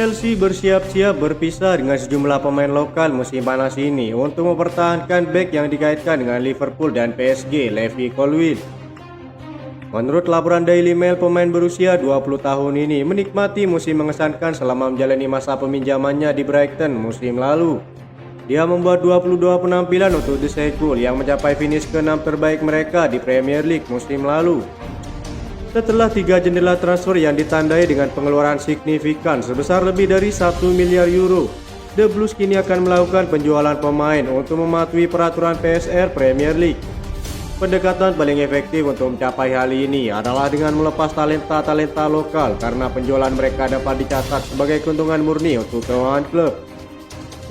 Chelsea bersiap-siap berpisah dengan sejumlah pemain lokal musim panas ini untuk mempertahankan bek yang dikaitkan dengan Liverpool dan PSG, Levi Colwill. Menurut laporan Daily Mail, pemain berusia 20 tahun ini menikmati musim mengesankan selama menjalani masa peminjamannya di Brighton musim lalu. Dia membuat 22 penampilan untuk The Seagull yang mencapai finish ke-6 terbaik mereka di Premier League musim lalu. Setelah 3 jendela transfer yang ditandai dengan pengeluaran signifikan sebesar lebih dari 1 miliar euro, The Blues kini akan melakukan penjualan pemain untuk mematuhi peraturan PSR Premier League. Pendekatan paling efektif untuk mencapai hal ini adalah dengan melepas talenta-talenta lokal karena penjualan mereka dapat dicatat sebagai keuntungan murni untuk keuangan klub.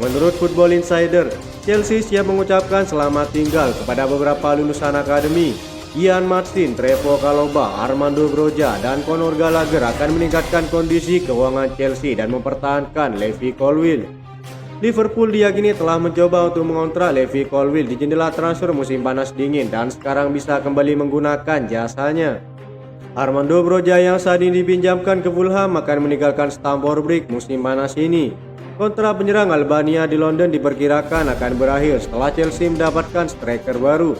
Menurut Football Insider, Chelsea siap mengucapkan selamat tinggal kepada beberapa lulusan akademi. Ian Martin, Trevoh Chalobah, Armando Broja, dan Conor Gallagher akan meningkatkan kondisi keuangan Chelsea dan mempertahankan Levi Colwill. Liverpool diyakini telah mencoba untuk mengontrak Levi Colwill di jendela transfer musim panas dingin dan sekarang bisa kembali menggunakan jasanya. Armando Broja yang saat ini dipinjamkan ke Fulham akan meninggalkan Stamford Bridge musim panas ini. Kontrak penyerang Albania di London diperkirakan akan berakhir setelah Chelsea mendapatkan striker baru.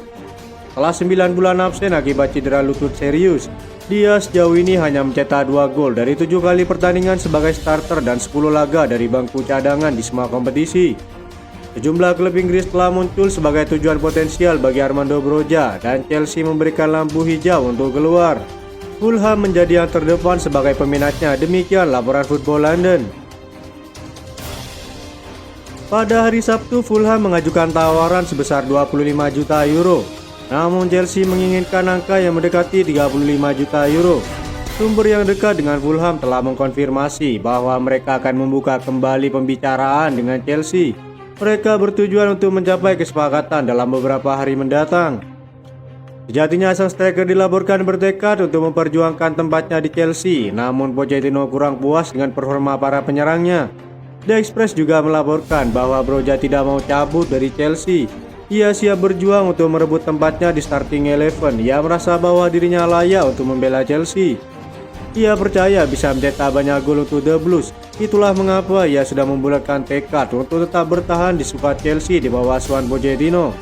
Setelah 9 bulan absen akibat cedera lutut serius, dia sejauh ini hanya mencetak 2 gol dari 7 kali pertandingan sebagai starter dan 10 laga dari bangku cadangan di semua kompetisi. Sejumlah klub Inggris telah muncul sebagai tujuan potensial bagi Armando Broja dan Chelsea memberikan lampu hijau untuk keluar. Fulham menjadi yang terdepan sebagai peminatnya, demikian laporan Football London. Pada hari Sabtu, Fulham mengajukan tawaran sebesar 25 juta euro. Namun Chelsea menginginkan angka yang mendekati 35 juta euro. Sumber yang dekat dengan Fulham telah mengkonfirmasi bahwa mereka akan membuka kembali pembicaraan dengan Chelsea. Mereka bertujuan untuk mencapai kesepakatan dalam beberapa hari mendatang. Sejatinya sang striker dilaporkan bertekad untuk memperjuangkan tempatnya di Chelsea, namun Pochettino kurang puas dengan performa para penyerangnya. The Express juga melaporkan bahwa Broja tidak mau cabut dari Chelsea. Ia siap berjuang untuk merebut tempatnya di starting 11. Ia merasa bahwa dirinya layak untuk membela Chelsea. Ia percaya bisa mencetak banyak gol untuk The Blues. Itulah mengapa ia sudah membulatkan tekad untuk tetap bertahan di skuad Chelsea di bawah asuhan Pochettino.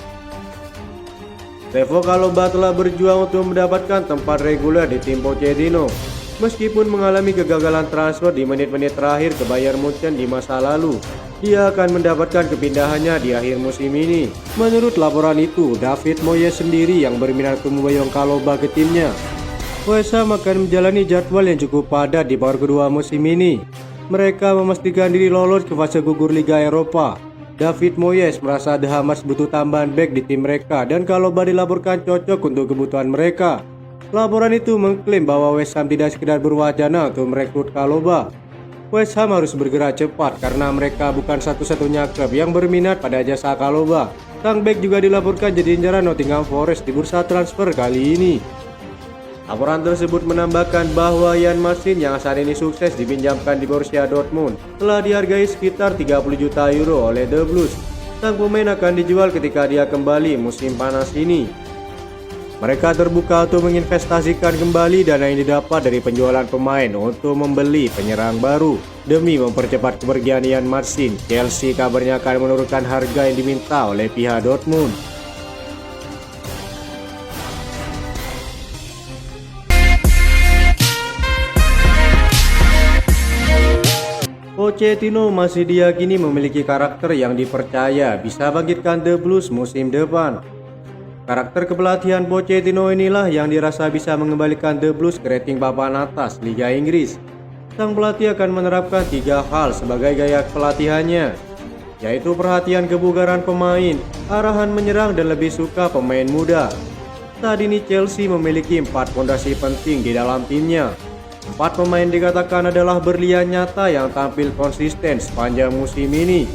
Trevoh Chalobah telah berjuang untuk mendapatkan tempat reguler di tim Pochettino. Meskipun mengalami kegagalan transfer di menit-menit terakhir ke Bayern Munchen di masa lalu, dia akan mendapatkan kepindahannya di akhir musim ini. Menurut laporan itu, David Moyes sendiri yang berminat untuk memboyong Chalobah ke timnya. West Ham akan menjalani jadwal yang cukup padat di paruh kedua musim ini. Mereka memastikan diri lolos ke fase gugur Liga Eropa. David Moyes merasa The Hammers butuh tambahan bek di tim mereka dan Chalobah dilaporkan cocok untuk kebutuhan mereka. Laporan itu mengklaim bahwa West Ham tidak sekedar berwacana untuk merekrut Chalobah. West Ham harus bergerak cepat karena mereka bukan satu-satunya klub yang berminat pada jasa Chalobah. Sang bek juga dilaporkan jadi incaran Nottingham Forest di bursa transfer kali ini. Laporan tersebut menambahkan bahwa Ian Martin yang saat ini sukses dipinjamkan di Borussia Dortmund telah dihargai sekitar 30 juta euro oleh The Blues. Sang pemain akan dijual ketika dia kembali musim panas ini. Mereka terbuka untuk menginvestasikan kembali dana yang didapat dari penjualan pemain untuk membeli penyerang baru. Demi mempercepat kepergian Ian Martin, Chelsea kabarnya akan menurunkan harga yang diminta oleh pihak Dortmund. Pochettino masih diyakini memiliki karakter yang dipercaya bisa bangkitkan The Blues musim depan. Karakter kepelatihan Pochettino inilah yang dirasa bisa mengembalikan The Blues ke rating papan atas Liga Inggris. Sang pelatih akan menerapkan 3 hal sebagai gaya pelatihannya, yaitu perhatian kebugaran pemain, arahan menyerang, dan lebih suka pemain muda. Saat ini Chelsea memiliki 4 fondasi penting di dalam timnya. 4 pemain dikatakan adalah berlian nyata yang tampil konsisten sepanjang musim ini.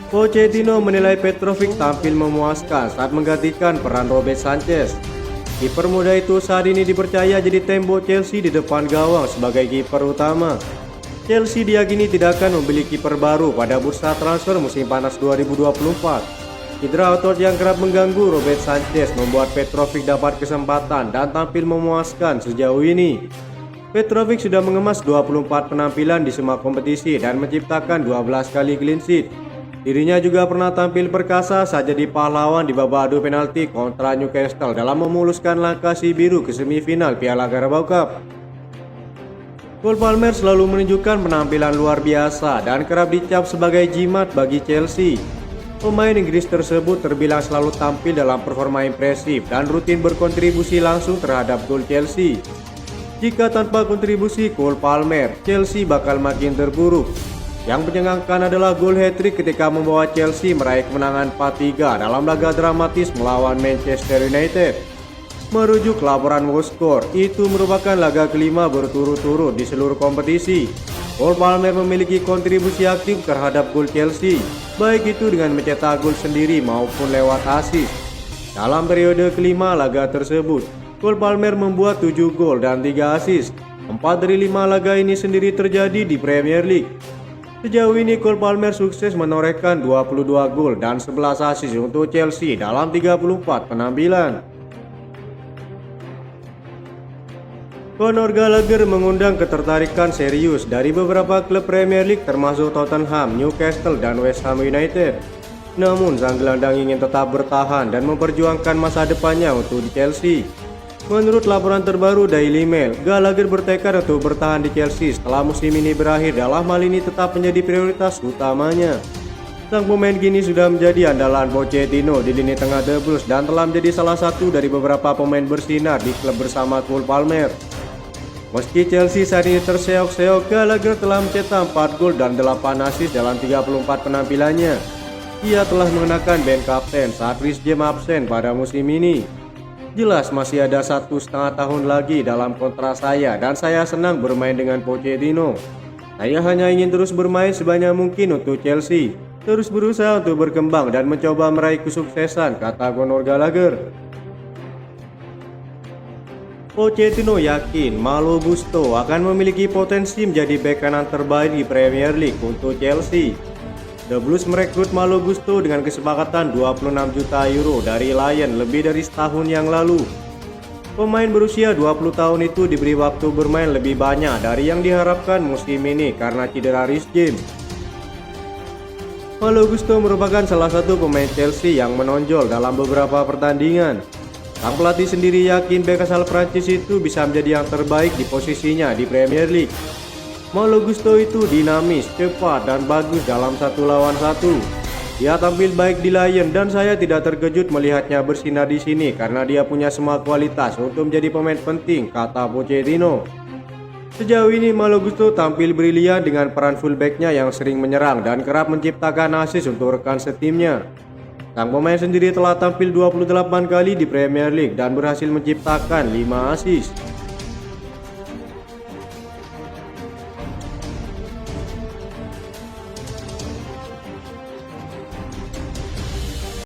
Pochettino menilai Petrovic tampil memuaskan saat menggantikan peran Robert Sanchez. Kiper muda itu saat ini dipercaya jadi tembok Chelsea di depan gawang sebagai kiper utama. Chelsea diyakini tidak akan membeli kiper baru pada bursa transfer musim panas 2024. Cedera otot yang kerap mengganggu Robert Sanchez membuat Petrovic dapat kesempatan dan tampil memuaskan sejauh ini. Petrovic sudah mengemas 24 penampilan di semua kompetisi dan menciptakan 12 kali clean sheet. Dirinya juga pernah tampil perkasa saat jadi pahlawan di babak adu penalti kontra Newcastle dalam memuluskan langkah si biru ke semifinal Piala Carabao Cup. Cole Palmer selalu menunjukkan penampilan luar biasa dan kerap dicap sebagai jimat bagi Chelsea. Pemain Inggris tersebut terbilang selalu tampil dalam performa impresif dan rutin berkontribusi langsung terhadap gol Chelsea. Jika tanpa kontribusi Cole Palmer, Chelsea bakal makin terpuruk. Yang menyengangkan adalah gol hat-trick ketika membawa Chelsea meraih kemenangan 4-3 dalam laga dramatis melawan Manchester United. Merujuk laporan WhoScored, itu merupakan laga kelima berturut-turut di seluruh kompetisi. Cole Palmer memiliki kontribusi aktif terhadap gol Chelsea, baik itu dengan mencetak gol sendiri maupun lewat assist. Dalam periode kelima laga tersebut, Cole Palmer membuat 7 gol dan 3 assist. 4 dari 5 laga ini sendiri terjadi di Premier League. Sejauh ini Cole Palmer sukses menorehkan 22 gol dan 11 assist untuk Chelsea dalam 34 penampilan. Conor Gallagher mengundang ketertarikan serius dari beberapa klub Premier League termasuk Tottenham, Newcastle, dan West Ham United. Namun sang gelandang ingin tetap bertahan dan memperjuangkan masa depannya untuk di Chelsea. Menurut laporan terbaru Daily Mail, Gallagher bertekad untuk bertahan di Chelsea setelah musim ini berakhir, dalam hal ini tetap menjadi prioritas utamanya. Sang pemain kini sudah menjadi andalan Pochettino di lini tengah The Blues dan telah menjadi salah satu dari beberapa pemain bersinar di klub bersama Cole Palmer. Meski Chelsea saat ini terseok-seok, Gallagher telah mencetak 4 gol dan 8 assist dalam 34 penampilannya. Ia telah mengenakan band kapten saat Reece James absen pada musim ini. Jelas masih ada 1,5 tahun lagi dalam kontrak saya dan saya senang bermain dengan Pochettino. Saya hanya ingin terus bermain sebanyak mungkin untuk Chelsea, terus berusaha untuk berkembang dan mencoba meraih kesuksesan, kata Conor Gallagher. Pochettino yakin Malo Gusto akan memiliki potensi menjadi bek kanan terbaik di Premier League untuk Chelsea. The Blues merekrut Malo Gusto dengan kesepakatan 26 juta euro dari Lyon lebih dari setahun yang lalu. Pemain berusia 20 tahun itu diberi waktu bermain lebih banyak dari yang diharapkan musim ini karena cedera Reece James. Malo Gusto merupakan salah satu pemain Chelsea yang menonjol dalam beberapa pertandingan. Sang pelatih sendiri yakin bek asal Prancis itu bisa menjadi yang terbaik di posisinya di Premier League. Malo Gusto itu dinamis, cepat, dan bagus dalam 1 lawan 1. Dia tampil baik di Lyon dan saya tidak terkejut melihatnya bersinar di sini karena dia punya semua kualitas untuk menjadi pemain penting, kata Pochettino. Sejauh ini Malo Gusto tampil brilian dengan peran fullbacknya yang sering menyerang dan kerap menciptakan assist untuk rekan setimnya. Sang pemain sendiri telah tampil 28 kali di Premier League dan berhasil menciptakan 5 assist.